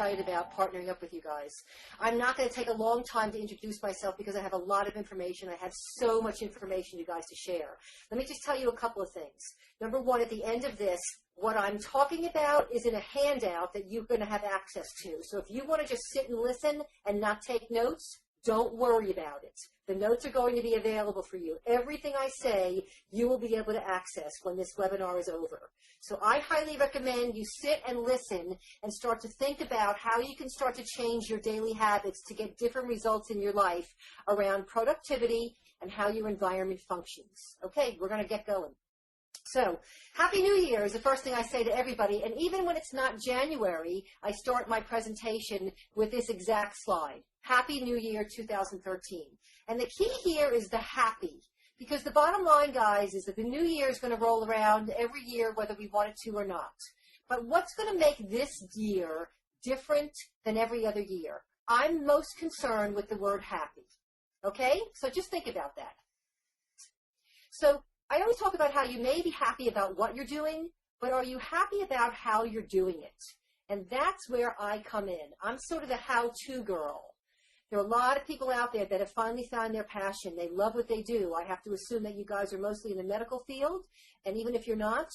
excited about partnering up with you guys. I'm not going to take a long time to introduce myself because I have a lot of information. I have so much information, you guys, to share. Let me just tell you a couple of things. Number one, at the end of this, what I'm talking about is in a handout that you're going to have access to. So if you want to just sit and listen and not take notes, don't worry about it. The notes are going to be available for you. Everything I say, you will be able to access when this webinar is over. So I highly recommend you sit and listen and start to think about how you can start to change your daily habits to get different results in your life around productivity and how your environment functions. Okay, we're going to get going. So, Happy New Year is the first thing I say to everybody, and even when it's not January, I start my presentation with this exact slide. Happy New Year 2013. And the key here is the happy, because the bottom line, guys, is that the new year is going to roll around every year whether we want it to or not. But what's going to make this year different than every other year? I'm most concerned with the word happy. Okay? So just think about that. So I always talk about how you may be happy about what you're doing, but are you happy about how you're doing it? And that's where I come in. I'm sort of the how-to girl. There are a lot of people out there that have finally found their passion. They love what they do. I have to assume that you guys are mostly in the medical field, and even if you're not,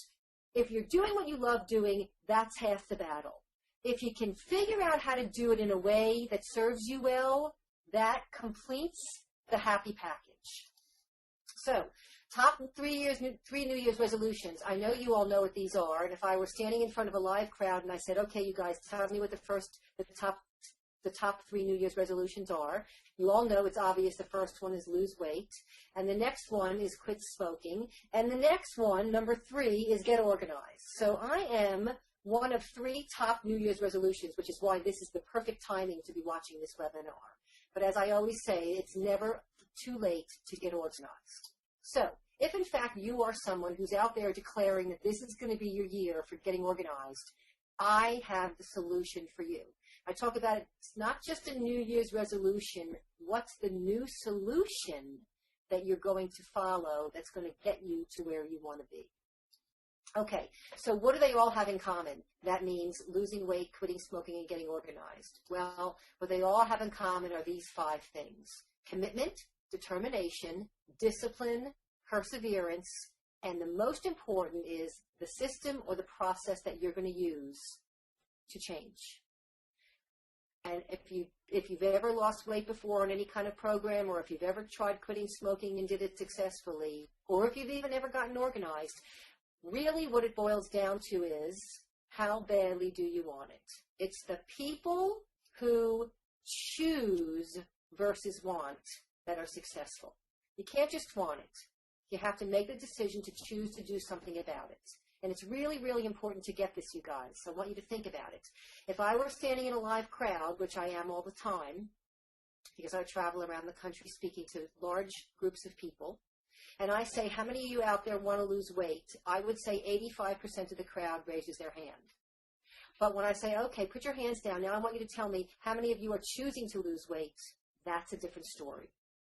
if you're doing what you love doing, that's half the battle. If you can figure out how to do it in a way that serves you well, that completes the happy package. So, top three New Year's resolutions. I know you all know what these are, and if I were standing in front of a live crowd and I said, okay, you guys, tell me what the top 3 New Year's resolutions are. You all know it's obvious. The first one is lose weight, and the next one is quit smoking, and the next one, number 3, is get organized. So I am one of 3 top New Year's resolutions, which is why this is the perfect timing to be watching this webinar. But as I always say, it's never too late to get organized. So if in fact you are someone who's out there declaring that this is going to be your year for getting organized, I have the solution for you. I talk about it's not just a New Year's resolution. What's the new solution that you're going to follow that's going to get you to where you want to be? Okay, so what do they all have in common? That means losing weight, quitting smoking, and getting organized. Well, what they all have in common are these 5 things: commitment, determination, discipline, perseverance, and the most important is the system or the process that you're going to use to change. And if you've ever lost weight before on any kind of program, or if you've ever tried quitting smoking and did it successfully, or if you've even ever gotten organized, really what it boils down to is how badly do you want it? It's the people who choose versus want that are successful. You can't just want it. You have to make the decision to choose to do something about it. And it's really, really important to get this, you guys. So I want you to think about it. If I were standing in a live crowd, which I am all the time, because I travel around the country speaking to large groups of people, and I say, how many of you out there want to lose weight? I would say 85% of the crowd raises their hand. But when I say, okay, put your hands down, now I want you to tell me how many of you are choosing to lose weight, that's a different story.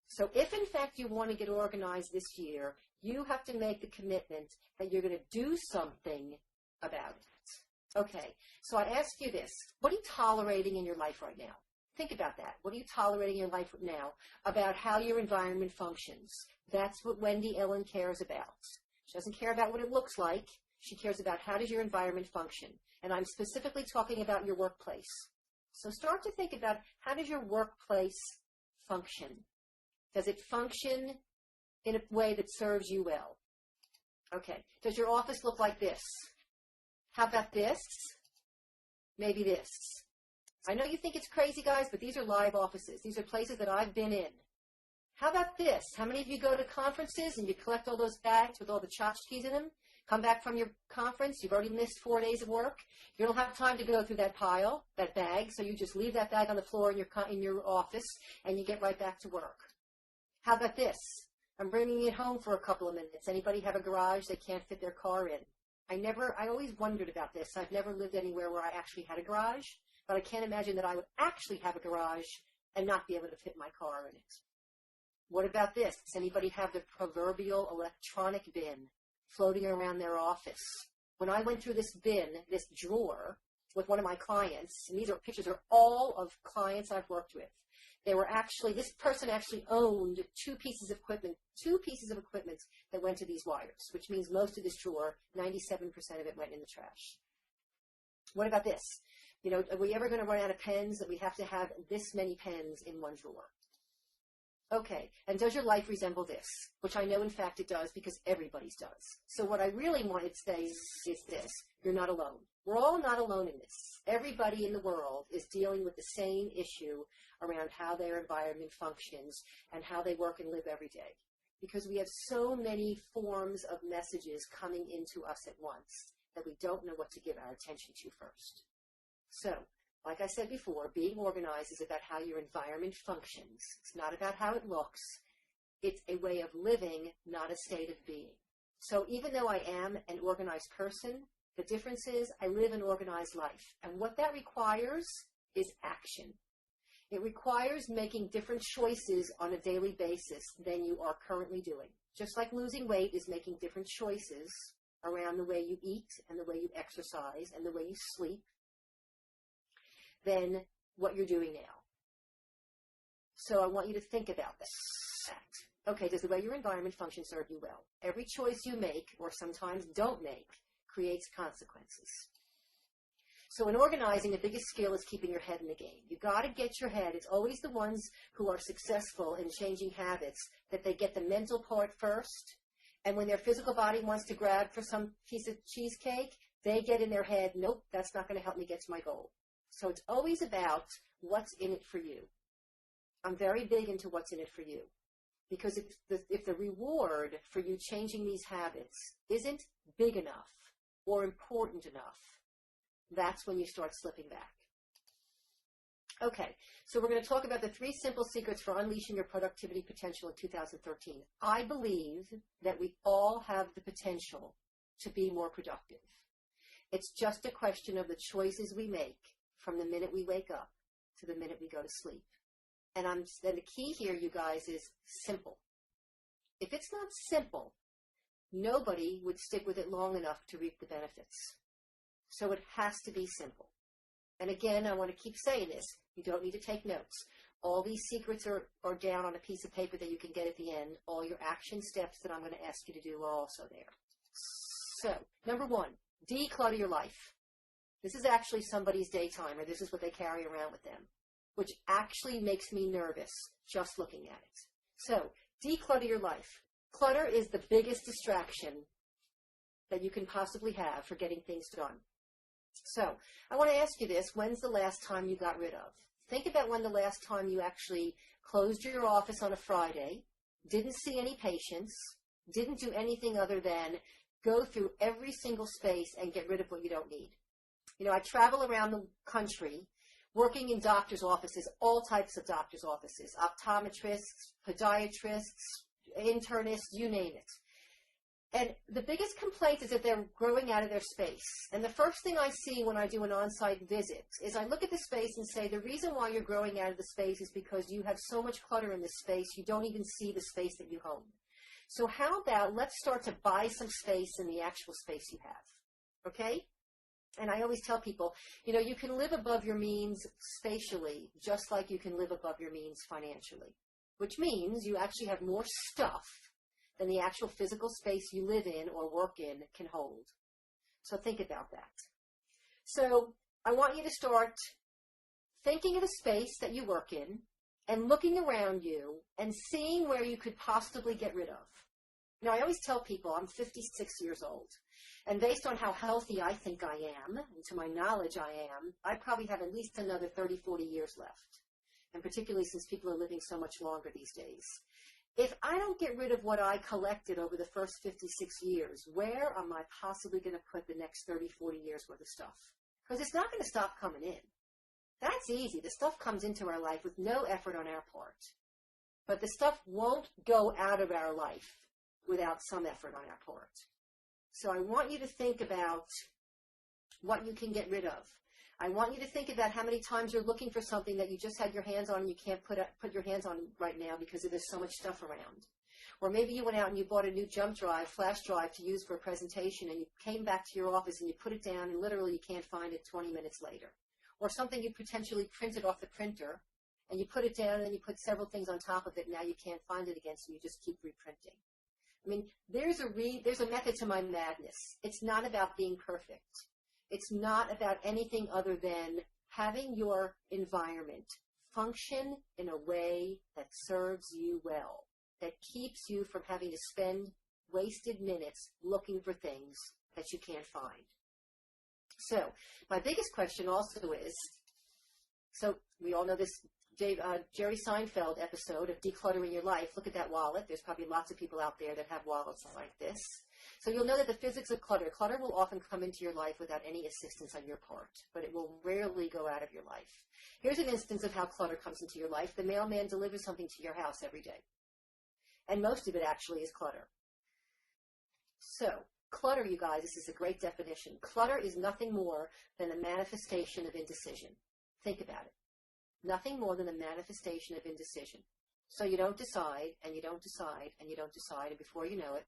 So if, in fact, you want to get organized this year, you have to make the commitment that you're going to do something about it. Okay, so I ask you this. What are you tolerating in your life right now? Think about that. What are you tolerating in your life now about how your environment functions? That's what Wendy Ellen cares about. She doesn't care about what it looks like. She cares about how does your environment function. And I'm specifically talking about your workplace. So start to think about how does your workplace function? Does it function in a way that serves you well? Okay. Does your office look like this? How about this? Maybe this. I know you think it's crazy, guys, but these are live offices. These are places that I've been in. How about this? How many of you go to conferences and you collect all those bags with all the tchotchkes in them? Come back from your conference, you've already missed 4 days of work. You don't have time to go through that pile, that bag, so you just leave that bag on the floor in your office and you get right back to work. How about this? I'm bringing it home for a couple of minutes. Anybody have a garage they can't fit their car in? I always wondered about this. I've never lived anywhere where I actually had a garage, but I can't imagine that I would actually have a garage and not be able to fit my car in it. What about this? Does anybody have the proverbial electronic bin floating around their office? When I went through this bin, this drawer, with one of my clients, and these are pictures are all of clients I've worked with. They were actually, this person actually owned two pieces of equipment that went to these wires, which means most of this drawer, 97% of it went in the trash. What about this? You know, are we ever going to run out of pens that we have to have this many pens in one drawer? Okay, and does your life resemble this? Which I know, in fact, it does, because everybody's does. So what I really wanted to say is this. You're not alone. We're all not alone in this. Everybody in the world is dealing with the same issue around how their environment functions and how they work and live every day. Because we have so many forms of messages coming into us at once that we don't know what to give our attention to first. So, like I said before, being organized is about how your environment functions. It's not about how it looks. It's a way of living, not a state of being. So even though I am an organized person, the difference is I live an organized life. And what that requires is action. It requires making different choices on a daily basis than you are currently doing. Just like losing weight is making different choices around the way you eat and the way you exercise and the way you sleep than what you're doing now. So I want you to think about that. Okay, does the way your environment functions serve you well? Every choice you make, or sometimes don't make, creates consequences. So in organizing, the biggest skill is keeping your head in the game. You've got to get your head. It's always the ones who are successful in changing habits that they get the mental part first. And when their physical body wants to grab for some piece of cheesecake, they get in their head, nope, that's not going to help me get to my goal. So it's always about what's in it for you. I'm very big into what's in it for you. Because if the reward for you changing these habits isn't big enough or important enough, that's when you start slipping back. Okay, so we're going to talk about the 3 simple secrets for unleashing your productivity potential in 2013. I believe that we all have the potential to be more productive. It's just a question of the choices we make from the minute we wake up to the minute we go to sleep. And the key here, you guys, is simple. If it's not simple, nobody would stick with it long enough to reap the benefits. So it has to be simple. And again, I want to keep saying this. You don't need to take notes. All these secrets are down on a piece of paper that you can get at the end. All your action steps that I'm going to ask you to do are also there. So, number 1, declutter your life. This is actually somebody's daytime, or this is what they carry around with them, which actually makes me nervous just looking at it. So, declutter your life. Clutter is the biggest distraction that you can possibly have for getting things done. So, I want to ask you this. When's the last time you got rid of? Think about when the last time you actually closed your office on a Friday, didn't see any patients, didn't do anything other than go through every single space and get rid of what you don't need. You know, I travel around the country working in doctor's offices, all types of doctor's offices, optometrists, podiatrists, internists, you name it. And the biggest complaint is that they're growing out of their space. And the first thing I see when I do an on-site visit is I look at the space and say, the reason why you're growing out of the space is because you have so much clutter in this space, you don't even see the space that you own. So how about let's start to buy some space in the actual space you have, okay? And I always tell people, you know, you can live above your means spatially, just like you can live above your means financially, which means you actually have more stuff than the actual physical space you live in or work in can hold. So think about that. So I want you to start thinking of the space that you work in and looking around you and seeing where you could possibly get rid of. Now, I always tell people I'm 56 years old. And based on how healthy I think I am, and to my knowledge I am, I probably have at least another 30, 40 years left. And particularly since people are living so much longer these days. If I don't get rid of what I collected over the first 56 years, where am I possibly going to put the next 30, 40 years worth of stuff? Because it's not going to stop coming in. That's easy. The stuff comes into our life with no effort on our part. But the stuff won't go out of our life without some effort on our part. So I want you to think about what you can get rid of. I want you to think about how many times you're looking for something that you just had your hands on and you can't put your hands on right now because there's so much stuff around. Or maybe you went out and you bought a new jump drive, flash drive to use for a presentation, and you came back to your office and you put it down and literally you can't find it 20 minutes later. Or something you potentially printed off the printer and you put it down and then you put several things on top of it, and now you can't find it again, so you just keep reprinting. I mean, there's a method to my madness. It's not about being perfect. It's not about anything other than having your environment function in a way that serves you well, that keeps you from having to spend wasted minutes looking for things that you can't find. So my biggest question also is, so we all know this Jerry Seinfeld episode of Decluttering Your Life. Look at that wallet. There's probably lots of people out there that have wallets like this. So you'll know that the physics of clutter will often come into your life without any assistance on your part, but it will rarely go out of your life. Here's an instance of how clutter comes into your life. The mailman delivers something to your house every day. And most of it actually is clutter. So, clutter, you guys, this is a great definition. Clutter is nothing more than a manifestation of indecision. Think about it. Nothing more than a manifestation of indecision. So you don't decide, and you don't decide, and you don't decide, and before you know it,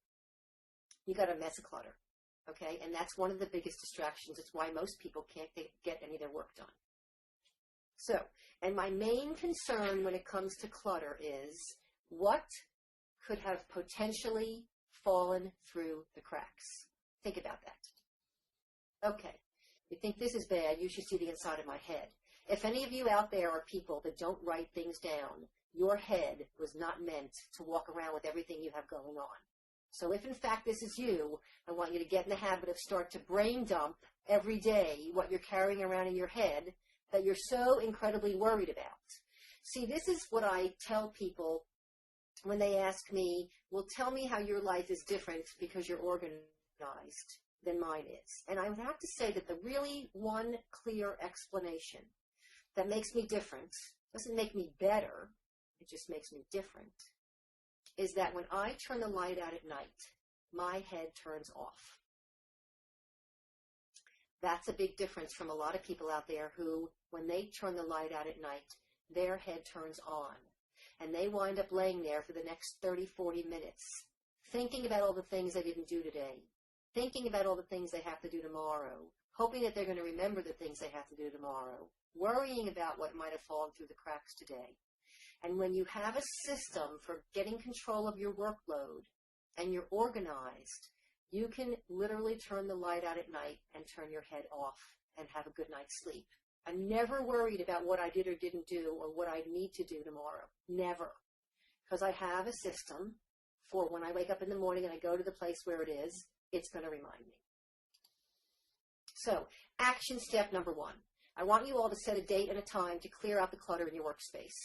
you got a mess of clutter. Okay? And that's one of the biggest distractions. It's why most people can't get any of their work done. So, and my main concern when it comes to clutter is what could have potentially fallen through the cracks. Think about that. Okay. You think this is bad, you should see the inside of my head. If any of you out there are people that don't write things down, your head was not meant to walk around with everything you have going on. So if in fact this is you, I want you to get in the habit of start to brain dump every day what you're carrying around in your head that you're so incredibly worried about. See, this is what I tell people when they ask me, well, tell me how your life is different because you're organized than mine is. And I would have to say that the really one clear explanation that makes me different, doesn't make me better, it just makes me different, is that when I turn the light out at night, my head turns off. That's a big difference from a lot of people out there who, when they turn the light out at night, their head turns on. And they wind up laying there for the next 30, 40 minutes, thinking about all the things they didn't do today, thinking about all the things they have to do tomorrow, hoping that they're going to remember the things they have to do tomorrow, worrying about what might have fallen through the cracks today. And when you have a system for getting control of your workload and you're organized, you can literally turn the light out at night and turn your head off and have a good night's sleep. I'm never worried about what I did or didn't do or what I need to do tomorrow. Never. Because I have a system for when I wake up in the morning and I go to the place where it is, it's going to remind me. So, action step number 1. I want you all to set a date and a time to clear out the clutter in your workspace.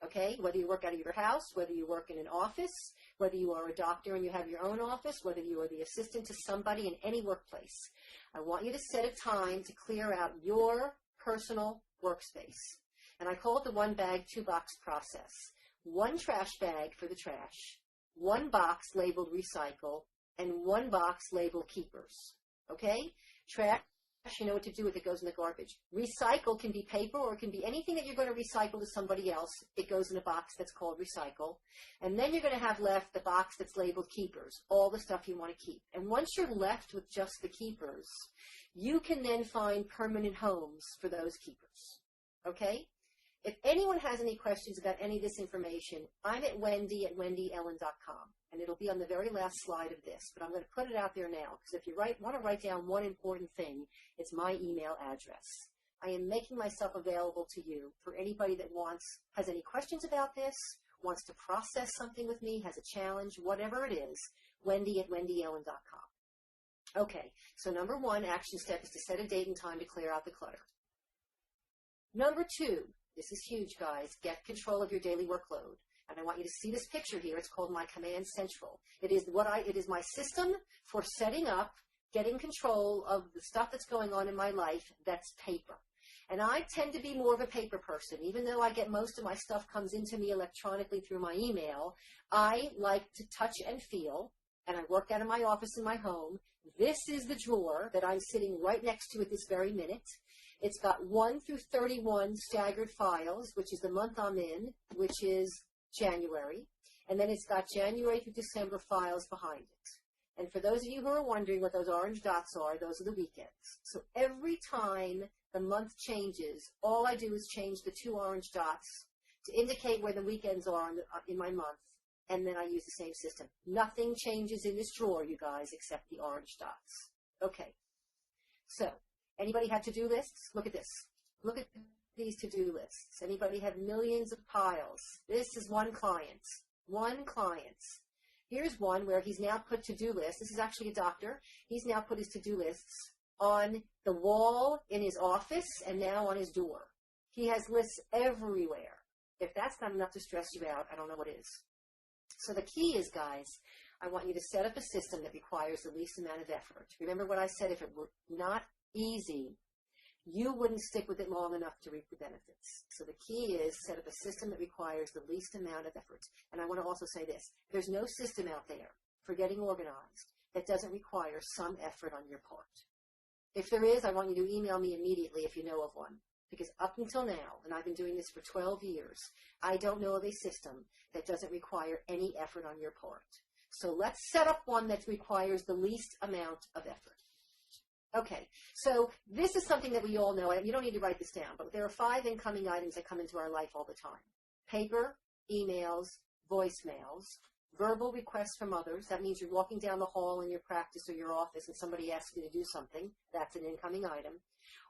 Okay? Whether you work out of your house, whether you work in an office, whether you are a doctor and you have your own office, whether you are the assistant to somebody in any workplace. I want you to set a time to clear out your personal workspace. And I call it the 1 bag, 2 box process. 1 trash bag for the trash, 1 box labeled recycle, and 1 box labeled keepers. Okay? Trash, you know what to do with it, goes in the garbage. Recycle can be paper or it can be anything that you're going to recycle to somebody else. It goes in a box that's called recycle. And then you're going to have left the box that's labeled keepers, all the stuff you want to keep. And once you're left with just the keepers, you can then find permanent homes for those keepers. Okay? If anyone has any questions about any of this information, I'm at Wendy at wendyellen.com. And it'll be on the very last slide of this. But I'm going to put it out there now, because if you want to write down one important thing, it's my email address. I am making myself available to you for anybody that has any questions about this, wants to process something with me, has a challenge, whatever it is, Wendy at wendyellen.com. Okay, so number 1 action step is to set a date and time to clear out the clutter. Number 2, this is huge, guys, get control of your daily workload. And I want you to see this picture here. It's called my Command Central. It is my system for setting up, getting control of the stuff that's going on in my life that's paper. And I tend to be more of a paper person. Even though I get most of my stuff comes into me electronically through my email, I like to touch and feel, and I work out of my office in my home. This is the drawer that I'm sitting right next to at this very minute. It's got 1 through 31 staggered files, which is the month I'm in, which is January. And then it's got January through December files behind it. And for those of you who are wondering what those orange dots are, those are the weekends. So every time the month changes, all I do is change the 2 orange dots to indicate where the weekends are in my month, and then I use the same system. Nothing changes in this drawer, you guys, except the orange dots. Okay. So, anybody have to-do lists? Look at this. Look at these to-do lists. Anybody have millions of piles? This is one client. One client. Here's one where he's now put to-do lists. This is actually a doctor. He's now put his to-do lists on the wall in his office and now on his door. He has lists everywhere. If that's not enough to stress you out, I don't know what is. So the key is, guys, I want you to set up a system that requires the least amount of effort. Remember what I said, if it were not easy, you wouldn't stick with it long enough to reap the benefits. So the key is set up a system that requires the least amount of effort. And I want to also say this. There's no system out there for getting organized that doesn't require some effort on your part. If there is, I want you to email me immediately if you know of one. Because up until now, and I've been doing this for 12 years, I don't know of a system that doesn't require any effort on your part. So let's set up one that requires the least amount of effort. Okay, so this is something that we all know. You don't need to write this down, but there are 5 incoming items that come into our life all the time. Paper, emails, voicemails, verbal requests from others. That means you're walking down the hall in your practice or your office and somebody asks you to do something. That's an incoming item.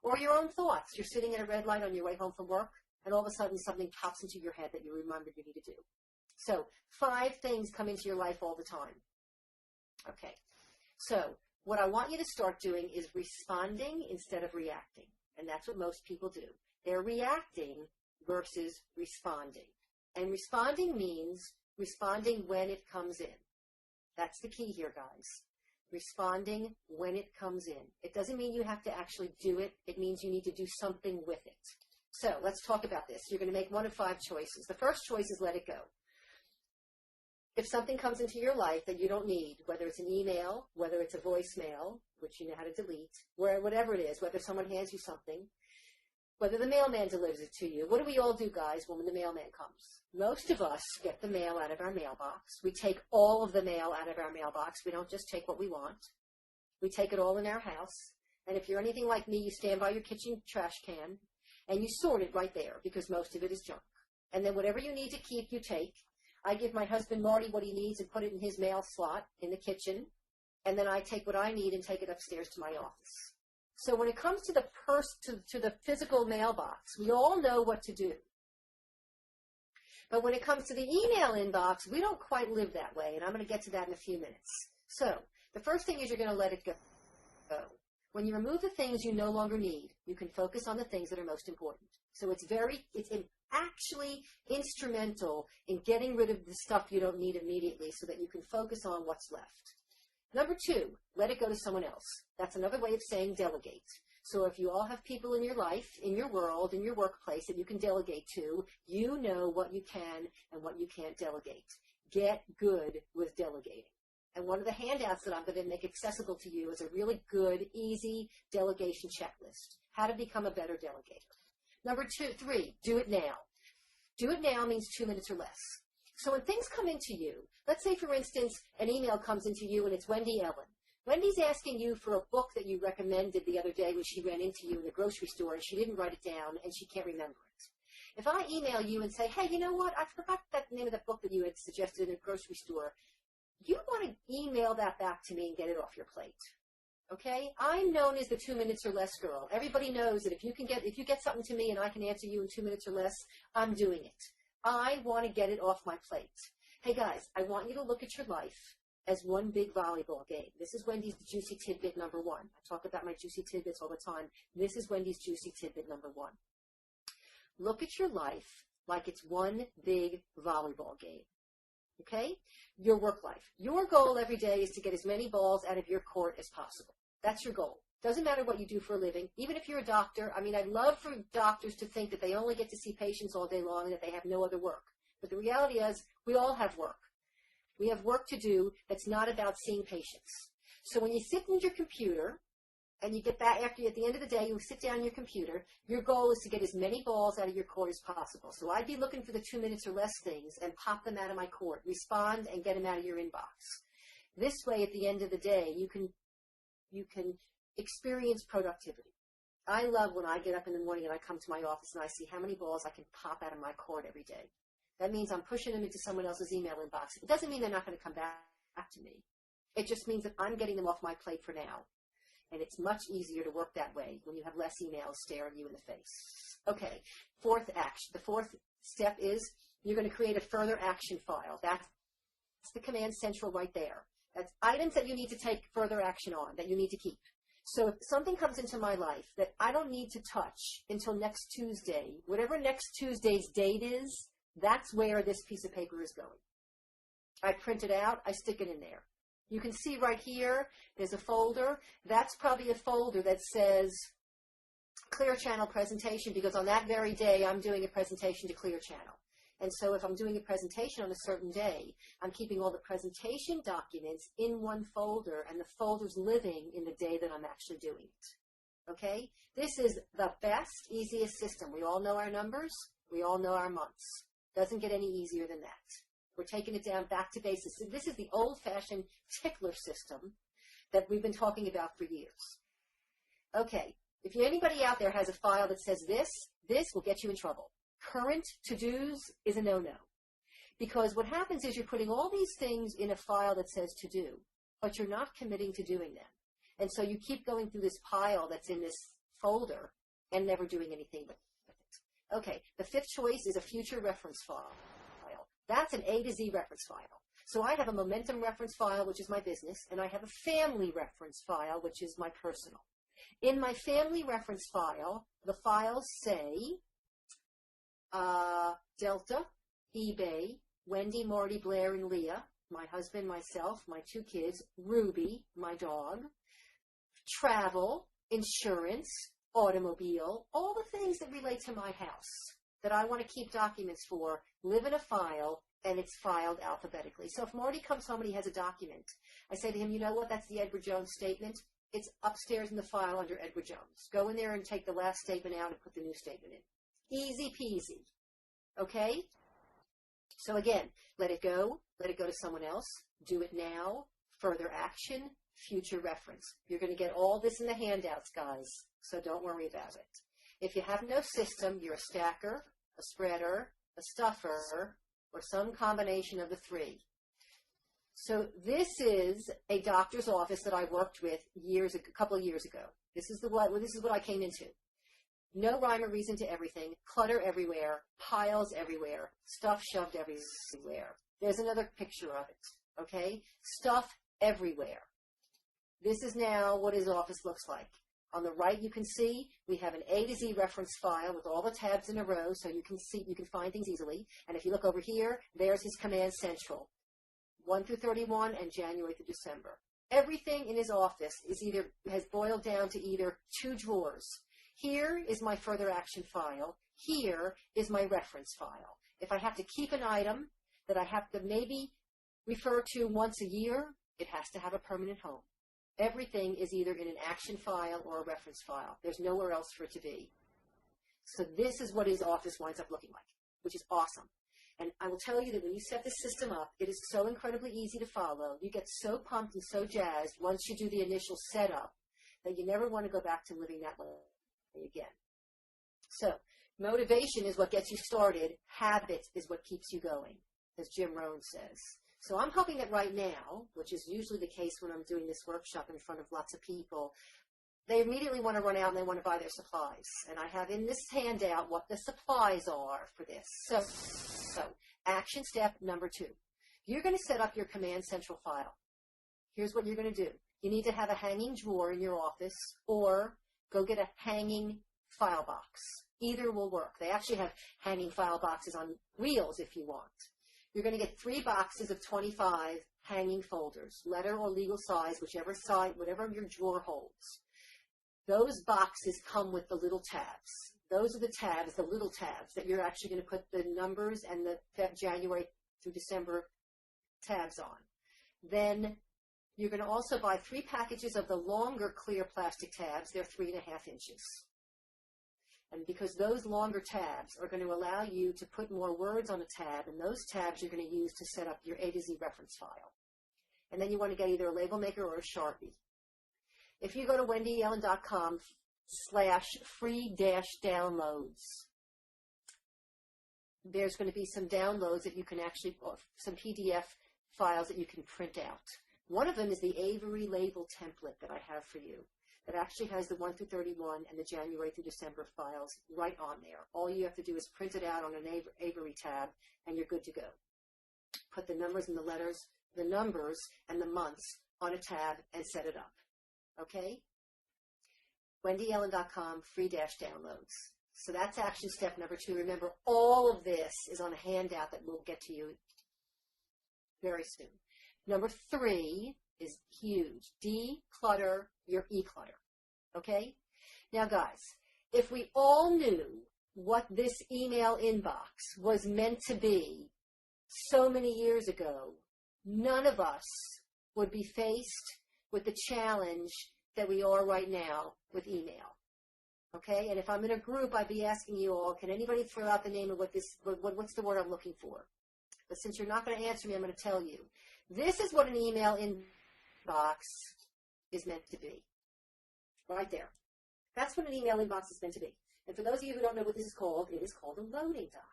Or your own thoughts. You're sitting at a red light on your way home from work, and all of a sudden something pops into your head that you remembered you need to do. So 5 things come into your life all the time. Okay, so what I want you to start doing is responding instead of reacting. And that's what most people do. They're reacting versus responding. And responding means responding when it comes in. That's the key here, guys. Responding when it comes in. It doesn't mean you have to actually do it. It means you need to do something with it. So let's talk about this. You're going to make one of 5 choices. The first choice is let it go. If something comes into your life that you don't need, whether it's an email, whether it's a voicemail, which you know how to delete, whatever it is, whether someone hands you something, whether the mailman delivers it to you. What do we all do, guys, when the mailman comes? Most of us get the mail out of our mailbox. We take all of the mail out of our mailbox. We don't just take what we want. We take it all in our house. And if you're anything like me, you stand by your kitchen trash can and you sort it right there because most of it is junk. And then whatever you need to keep, you take. I give my husband Marty what he needs and put it in his mail slot in the kitchen. And then I take what I need and take it upstairs to my office. So when it comes to the physical mailbox, we all know what to do. But when it comes to the email inbox, we don't quite live that way, and I'm going to get to that in a few minutes. So the first thing is you're going to let it go. When you remove the things you no longer need, you can focus on the things that are most important. So it's actually instrumental in getting rid of the stuff you don't need immediately so that you can focus on what's left. Number 2, let it go to someone else. That's another way of saying delegate. So if you all have people in your life, in your world, in your workplace that you can delegate to, you know what you can and what you can't delegate. Get good with delegating. And one of the handouts that I'm going to make accessible to you is a really good, easy delegation checklist. How to become a better delegator. Number 3, do it now. Do it now means 2 minutes or less. So when things come into you, let's say, for instance, an email comes into you and it's Wendy Ellen. Wendy's asking you for a book that you recommended the other day when she ran into you in the grocery store and she didn't write it down and she can't remember it. If I email you and say, hey, you know what, I forgot that name of that book that you had suggested in the grocery store, you want to email that back to me and get it off your plate. Okay? I'm known as the 2 minutes or less girl. Everybody knows that if you get something to me and I can answer you in 2 minutes or less, I'm doing it. I want to get it off my plate. Hey guys, I want you to look at your life as one big volleyball game. This is Wendy's juicy tidbit number 1. I talk about my juicy tidbits all the time. This is Wendy's juicy tidbit number 1. Look at your life like it's one big volleyball game. Okay? Your work life. Your goal every day is to get as many balls out of your court as possible. That's your goal. Doesn't matter what you do for a living. Even if you're a doctor, I mean, I'd love for doctors to think that they only get to see patients all day long and that they have no other work. But the reality is, we all have work. We have work to do that's not about seeing patients. So when you sit in your computer and you get back at the end of the day, you sit down your computer. Your goal is to get as many balls out of your court as possible. So I'd be looking for the 2 minutes or less things and pop them out of my court, respond, and get them out of your inbox. This way, at the end of the day, you can experience productivity. I love when I get up in the morning and I come to my office and I see how many balls I can pop out of my court every day. That means I'm pushing them into someone else's email inbox. It doesn't mean they're not going to come back to me. It just means that I'm getting them off my plate for now. And it's much easier to work that way when you have less emails staring you in the face. Okay, fourth action. The fourth step is you're going to create a further action file. That's the command central right there. That's items that you need to take further action on, that you need to keep. So if something comes into my life that I don't need to touch until next Tuesday, whatever next Tuesday's date is, that's where this piece of paper is going. I print it out, I stick it in there. You can see right here, there's a folder. That's probably a folder that says Clear Channel presentation, because on that very day, I'm doing a presentation to Clear Channel. And so if I'm doing a presentation on a certain day, I'm keeping all the presentation documents in one folder, and the folder's living in the day that I'm actually doing it. Okay? This is the best, easiest system. We all know our numbers. We all know our months. Doesn't get any easier than that. We're taking it down back to basics. This is the old-fashioned tickler system that we've been talking about for years. Okay, if anybody out there has a file that says this will get you in trouble. Current to-dos is a no-no. Because what happens is you're putting all these things in a file that says to-do, but you're not committing to doing them. And so you keep going through this pile that's in this folder and never doing anything with it. Okay, the fifth choice is a future reference file. That's an A to Z reference file. So I have a momentum reference file, which is my business, and I have a family reference file, which is my personal. In my family reference file, the files say Delta, eBay, Wendy, Marty, Blair, and Leah, my husband, myself, my 2 kids, Ruby, my dog, travel, insurance, automobile, all the things that relate to my house that I want to keep documents for, live in a file, and it's filed alphabetically. So if Marty comes home and he has a document, I say to him, you know what, that's the Edward Jones statement. It's upstairs in the file under Edward Jones. Go in there and take the last statement out and put the new statement in. Easy peasy. Okay? So again, let it go to someone else, do it now, further action, future reference. You're going to get all this in the handouts, guys, so don't worry about it. If you have no system, you're a stacker, a spreader, a stuffer, or some combination of the 3. So this is a doctor's office that I worked with a couple of years ago. This is what I came into. No rhyme or reason to everything, clutter everywhere, piles everywhere, stuff shoved everywhere. There's another picture of it, okay? Stuff everywhere. This is now what his office looks like. On the right, you can see we have an A to Z reference file with all the tabs in a row, so you can find things easily. And if you look over here, there's his command central, 1 through 31 and January through December. Everything in his office has boiled down to either 2 drawers. Here is my further action file. Here is my reference file. If I have to keep an item that I have to maybe refer to once a year, it has to have a permanent home. Everything is either in an action file or a reference file. There's nowhere else for it to be. So this is what his office winds up looking like, which is awesome. And I will tell you that when you set this system up, it is so incredibly easy to follow. You get so pumped and so jazzed once you do the initial setup that you never want to go back to living that way again. So motivation is what gets you started. Habit is what keeps you going, as Jim Rohn says. So I'm hoping that right now, which is usually the case when I'm doing this workshop in front of lots of people, they immediately want to run out and they want to buy their supplies. And I have in this handout what the supplies are for this. So action step number 2. You're going to set up your command central file. Here's what you're going to do. You need to have a hanging drawer in your office or go get a hanging file box. Either will work. They actually have hanging file boxes on wheels if you want. You're going to get 3 boxes of 25 hanging folders, letter or legal size, whichever side, whatever your drawer holds. Those boxes come with the little tabs. Those are the tabs, the little tabs, that you're actually going to put the numbers and the January through December tabs on. Then You're going to also buy 3 packages of the longer clear plastic tabs. They're 3.5 inches. And because those longer tabs are going to allow you to put more words on a tab, and those tabs you're going to use to set up your A to Z reference file. And then you want to get either a label maker or a Sharpie. If you go to wendyallen.com/free-downloads, there's going to be some downloads that you can actually, some PDF files that you can print out. One of them is the Avery label template that I have for you. That actually has the 1 through 31 and the January through December files right on there. All you have to do is print it out on an Avery tab, and you're good to go. Put the numbers and the letters, the numbers and the months on a tab and set it up. Okay? wendyallen.com, free-downloads. So that's action step number 2. Remember, all of this is on a handout that we'll get to you very soon. Number 3 is huge. Declutter your e-clutter. Okay? Now, guys, if we all knew what this email inbox was meant to be so many years ago, none of us would be faced with the challenge that we are right now with email. Okay? And if I'm in a group, I'd be asking you all, can anybody throw out the name of what's the word I'm looking for? But since you're not going to answer me, I'm going to tell you. This is what an email inbox is meant to be. Right there. That's what an email inbox is meant to be. And for those of you who don't know what this is called, it is called a loading dock.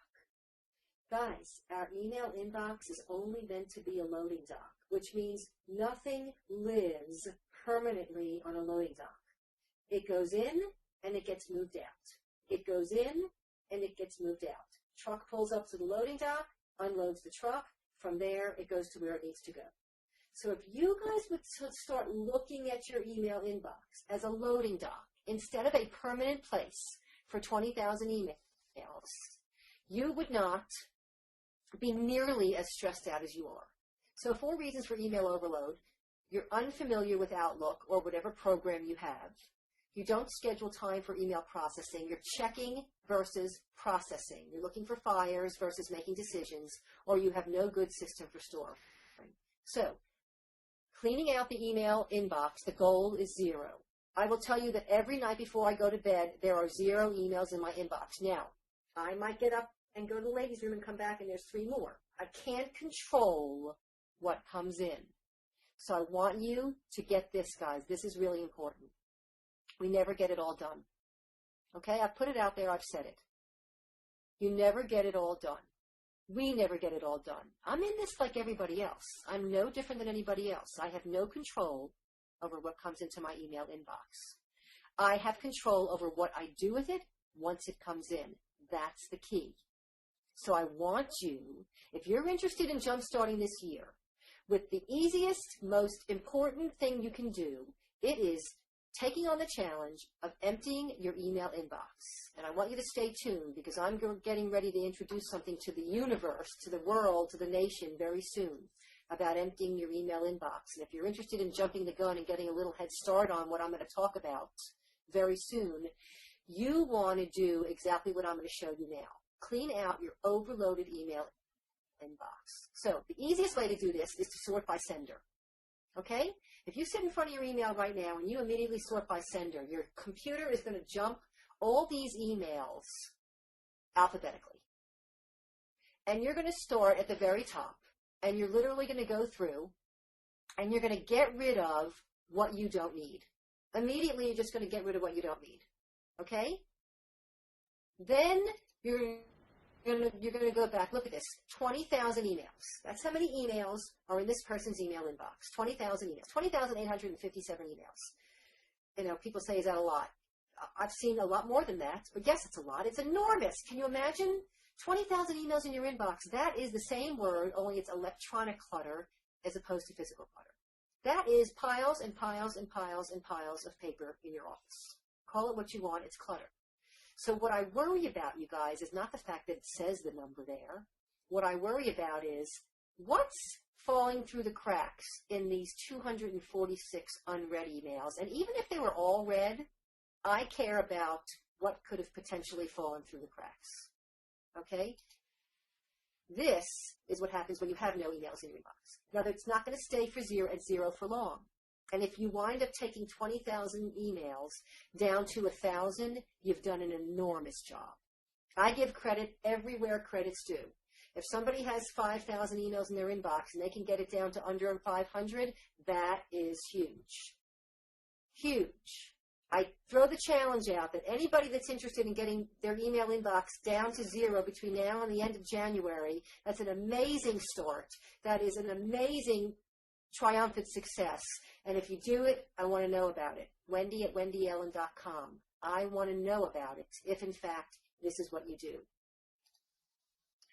Guys, our email inbox is only meant to be a loading dock, which means nothing lives permanently on a loading dock. It goes in and it gets moved out. It goes in and it gets moved out. Truck pulls up to the loading dock, unloads the truck. From there, it goes to where it needs to go. So if you guys would start looking at your email inbox as a loading dock instead of a permanent place for 20,000 emails, you would not be nearly as stressed out as you are. So 4 reasons for email overload. You're unfamiliar with Outlook or whatever program you have. You don't schedule time for email processing. You're checking versus processing. You're looking for fires versus making decisions, or you have no good system for storing. So, cleaning out the email inbox, the goal is 0. I will tell you that every night before I go to bed, there are 0 emails in my inbox. Now, I might get up and go to the ladies' room and come back and there's 3 more. I can't control what comes in. So I want you to get this, guys. This is really important. We never get it all done. Okay? I've put it out there. I've said it. You never get it all done. We never get it all done. I'm in this like everybody else. I'm no different than anybody else. I have no control over what comes into my email inbox. I have control over what I do with it once it comes in. That's the key. So I want you, if you're interested in jumpstarting this year, with the easiest, most important thing you can do, it is taking on the challenge of emptying your email inbox. And I want you to stay tuned because I'm getting ready to introduce something to the universe, to the world, to the nation very soon about emptying your email inbox. And if you're interested in jumping the gun and getting a little head start on what I'm going to talk about very soon, you want to do exactly what I'm going to show you now. Clean out your overloaded email inbox. So the easiest way to do this is to sort by sender. Okay? If you sit in front of your email right now and you immediately sort by sender, your computer is going to jump all these emails alphabetically. And you're going to start at the very top. And you're literally going to go through and you're going to get rid of what you don't need. Immediately, you're just going to get rid of what you don't need. Okay? Then you're going to go back. Look at this. 20,000 emails. That's how many emails are in this person's email inbox. 20,000 emails. 20,857 emails. You know, people say, is that a lot? I've seen a lot more than that. But yes, it's a lot. It's enormous. Can you imagine 20,000 emails in your inbox? That is the same word, only it's electronic clutter as opposed to physical clutter. That is piles and piles and piles and piles of paper in your office. Call it what you want. It's clutter. So what I worry about, you guys, is not the fact that it says the number there. What I worry about is what's falling through the cracks in these 246 unread emails. And even if they were all read, I care about what could have potentially fallen through the cracks. Okay? This is what happens when you have no emails in your inbox. Now, it's not going to stay at zero for long. And if you wind up taking 20,000 emails down to 1,000, you've done an enormous job. I give credit everywhere credit's due. If somebody has 5,000 emails in their inbox and they can get it down to under 500, that is huge. Huge. I throw the challenge out that anybody that's interested in getting their email inbox down to zero between now and the end of January, that's an amazing start. That is an amazing triumphant success. And if you do it, I want to know about it. Wendy@wendyellen.com. I want to know about it, if in fact this is what you do.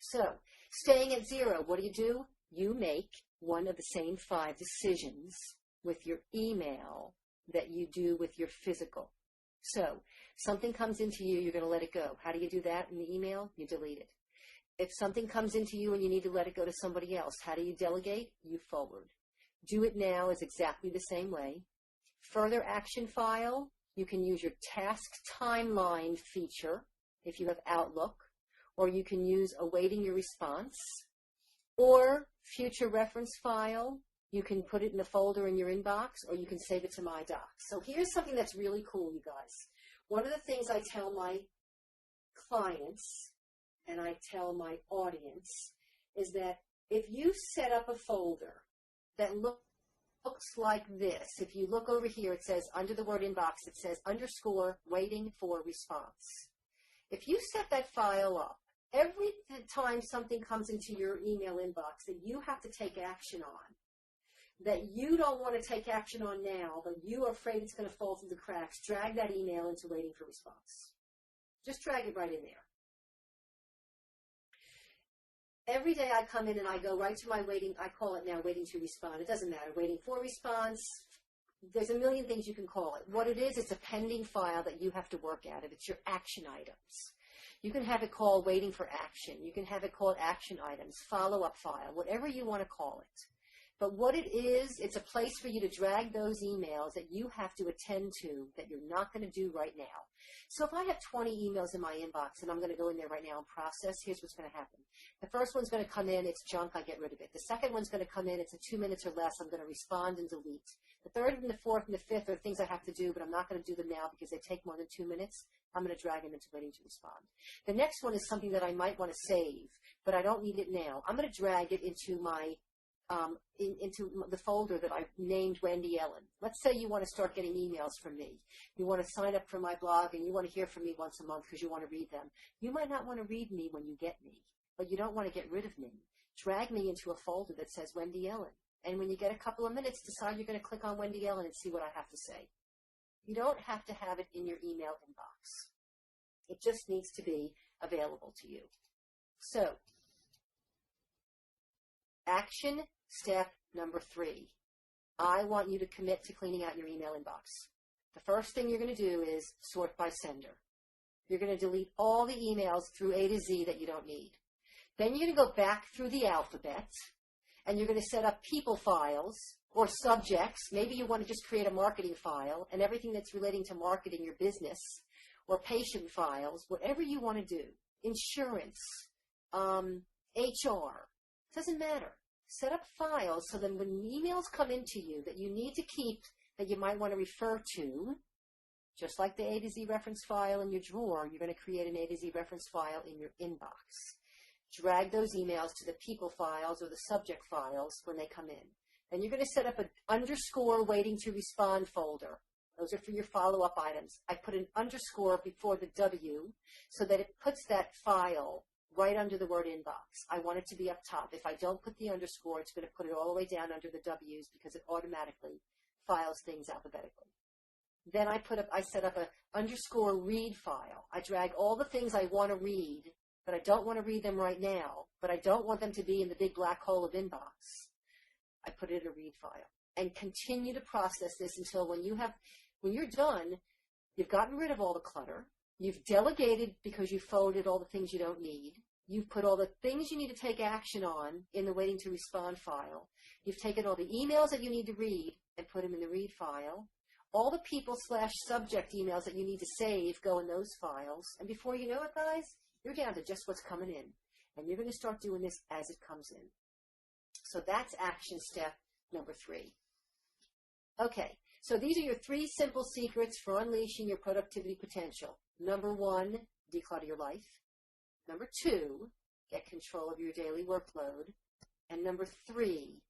So, staying at zero, what do? You make one of the same 5 decisions with your email that you do with your physical. So, something comes into you, you're going to let it go. How do you do that in the email? You delete it. If something comes into you and you need to let it go to somebody else, how do you delegate? You forward. Do it now is exactly the same way. Further action file, you can use your task timeline feature if you have Outlook, or you can use awaiting your response, or future reference file. You can put it in a folder in your inbox, or you can save it to My Docs. So here's something that's really cool, you guys. One of the things I tell my clients and I tell my audience is that if you set up a folder that looks like this, if you look over here, it says under the word inbox, it says _ waiting for response. If you set that file up, every time something comes into your email inbox that you have to take action on, that you don't want to take action on now, but you are afraid it's going to fall through the cracks, drag that email into waiting for response. Just drag it right in there. Every day I come in and I go right to my waiting, I call it now waiting to respond. It doesn't matter, waiting for response. There's a million things you can call it. What it is, it's a pending file that you have to work out of. It's your action items. You can have it called waiting for action. You can have it called action items, follow-up file, whatever you want to call it. But what it is, it's a place for you to drag those emails that you have to attend to that you're not going to do right now. So if I have 20 emails in my inbox and I'm going to go in there right now and process, here's what's going to happen. The first one's going to come in, it's junk, I get rid of it. The second one's going to come in, it's a 2 minutes or less, I'm going to respond and delete. The third and the fourth and the fifth are things I have to do, but I'm not going to do them now because they take more than 2 minutes. I'm going to drag them into waiting to respond. The next one is something that I might want to save, but I don't need it now. I'm going to drag it into my into the folder that I've named Wendy Ellen. Let's say you want to start getting emails from me. You want to sign up for my blog and you want to hear from me once a month because you want to read them. You might not want to read me when you get me, but you don't want to get rid of me. Drag me into a folder that says Wendy Ellen. And when you get a couple of minutes, decide you're going to click on Wendy Ellen and see what I have to say. You don't have to have it in your email inbox. It just needs to be available to you. So, action step number 3. I want you to commit to cleaning out your email inbox. The first thing you're going to do is sort by sender. You're going to delete all the emails through A to Z that you don't need. Then you're going to go back through the alphabet, and you're going to set up people files or subjects. Maybe you want to just create a marketing file, and everything that's relating to marketing your business, or patient files, whatever you want to do. Insurance, HR, doesn't matter. Set up files so that when emails come into you that you need to keep, that you might want to refer to, just like the A to Z reference file in your drawer, you're going to create an A to Z reference file in your inbox. Drag those emails to the people files or the subject files when they come in. Then you're going to set up an _ waiting to respond folder. Those are for your follow-up items. I put an underscore before the W so that it puts that file right under the word inbox. I want it to be up top. If I don't put the underscore, it's going to put it all the way down under the W's because it automatically files things alphabetically. Then I set up a _ read file. I drag all the things I want to read, but I don't want to read them right now, but I don't want them to be in the big black hole of inbox. I put it in a read file and continue to process this until when you're done, you've gotten rid of all the clutter. You've delegated because you forwarded all the things you don't need. You've put all the things you need to take action on in the waiting to respond file. You've taken all the emails that you need to read and put them in the read file. All the people / subject emails that you need to save go in those files. And before you know it, guys, you're down to just what's coming in. And you're going to start doing this as it comes in. So that's action step number 3. Okay, so these are your 3 simple secrets for unleashing your productivity potential. Number 1, declutter your life. Number 2, get control of your daily workload. And number 3,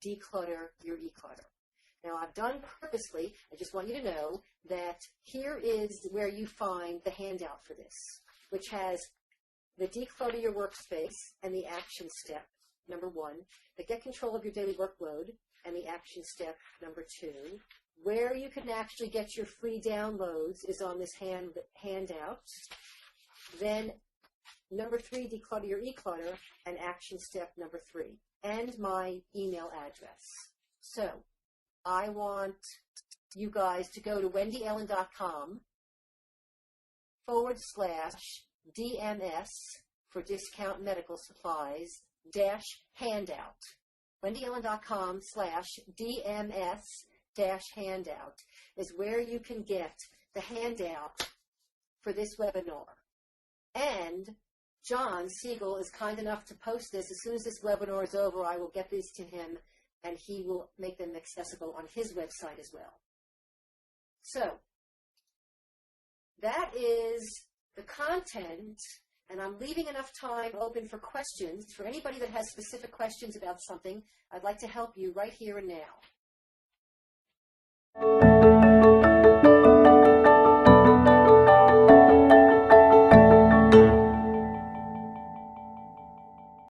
declutter your e-clutter. Now, I've done purposely, I just want you to know that here is where you find the handout for this, which has the declutter your workspace and the action step, number 1, the get control of your daily workload and the action step, number 2. Where you can actually get your free downloads is on this handout. Then number 3, declutter your e-clutter, and action step number 3, and my email address. So I want you guys to go to wendyellen.com/DMS for discount medical supplies -handout. wendyellen.com/DMS-handout is where you can get the handout for this webinar. And John Siegel is kind enough to post this. As soon as this webinar is over, I will get these to him, and he will make them accessible on his website as well. So that is the content, and I'm leaving enough time open for questions. For anybody that has specific questions about something, I'd like to help you right here and now.